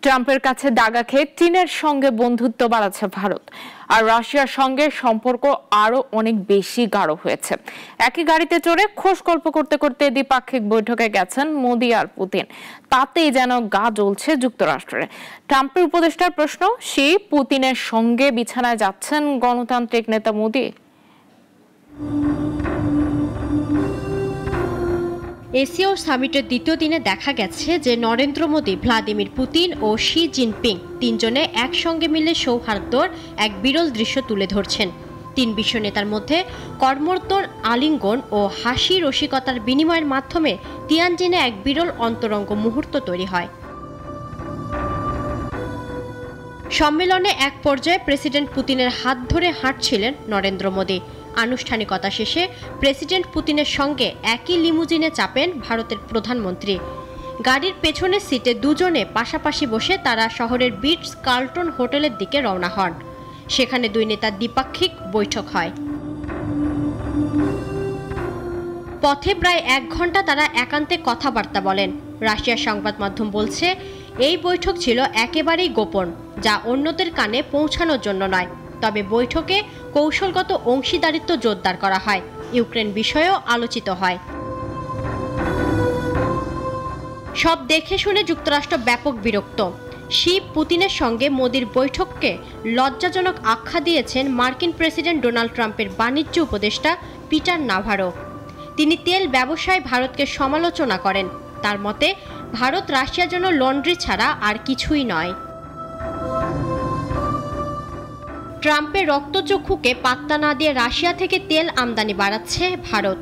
ট্রাম্পের কাছে দাগা খেয়ে চীনের সঙ্গে বন্ধুত্ব বাড়াচ্ছে ভারত, আর রাশিয়ার সঙ্গে সম্পর্ক আরো অনেক বেশি গাঢ় হয়েছে। একই গাড়িতে চড়ে খোশ গল্প করতে করতে দ্বিপাক্ষিক বৈঠকে গেছেন মোদি আর পুতিন। তাতেই যেন গা জ্বলছে যুক্তরাষ্ট্রের। ট্রাম্পের উপদেষ্টার প্রশ্ন, শি পুতিনের সঙ্গে বিছানায় যাচ্ছেন গণতান্ত্রিক নেতা মোদি? এশিয়া সামিটের দ্বিতীয় দিনে দেখা গেছে যে নরেন্দ্র মোদি, ভ্লাদিমির পুতিন ও শি জিনপিং তিনজনে একসঙ্গে মিলে সৌহার্দ্যর এক বিরল দৃশ্য তুলে ধরছেন। তিন বিশ্ব নেতার মধ্যে কর্মরত আলিঙ্গন ও হাসি রসিকতার বিনিময়ের মাধ্যমে তিয়ানজিনে এক বিরল অন্তরঙ্গ মুহূর্ত তৈরি হয়। সম্মেলনে এক পর্যায়ে প্রেসিডেন্ট পুতিনের হাত ধরে হাঁটছিলেন নরেন্দ্র মোদি। আনুষ্ঠানিকতা শেষে প্রেসিডেন্ট পুতিনের সঙ্গে একই লিমুজিনে চাপেন ভারতের প্রধানমন্ত্রী। গাড়ির পেছনের সিটে দুজনে পাশাপাশি বসে তারা শহরের বিটস কার্লটন হোটেলের দিকে রওনা হন। সেখানে দুই নেতার দ্বিপাক্ষিক বৈঠক হয়। পথে প্রায় 1 ঘন্টা তারা একান্তে কথাবার্তা বলেন। রাশিয়ার সংবাদ মাধ্যম বলছে, এই বৈঠক ছিল একেবারেই গোপন, যা অন্যদের কানে পৌঁছানোর জন্য নয়। তবে বৈঠকে কৌশলগত অংশীদারিত্ব জোরদার করা হয়। ইউক্রেন বিষয়েও আলোচিত হয়। সব দেখে শুনে যুক্তরাষ্ট্র ব্যাপক বিরক্ত। শি পুতিনের সঙ্গে মোদির বৈঠককে লজ্জাজনক আখ্যা দিয়েছেন মার্কিন প্রেসিডেন্ট ডোনাল্ড ট্রাম্পের বাণিজ্য উপদেষ্টা পিটার নাভারো। তিনি তেল ব্যবসায় ভারতকে সমালোচনা করেন। তার মতে, ভারত রাশিয়ার জন্য লন্ড্রি ছাড়া আর কিছুই নয়। ট্রাম্পের রক্তচক্ষুকে পাত্তা না দিয়ে রাশিয়া থেকে তেল আমদানি বাড়াচ্ছে ভারত।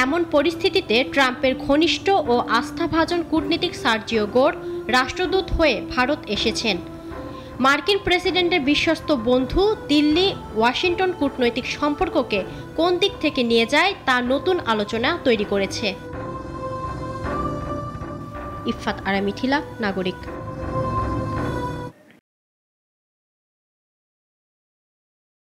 এমন পরিস্থিতিতে ট্রাম্পের ঘনিষ্ঠ ও আস্থাভাজন কূটনীতিক সার্জিও গোর রাষ্ট্রদূত হয়ে ভারত এসেছেন। মার্কিন প্রেসিডেন্টের বিশ্বস্ত বন্ধু দিল্লি ওয়াশিংটন কূটনৈতিক সম্পর্ককে কোন দিক থেকে নিয়ে যায় তা নতুন আলোচনা তৈরি করেছে। ইফফাত আরা মিথিলা, নাগরিক।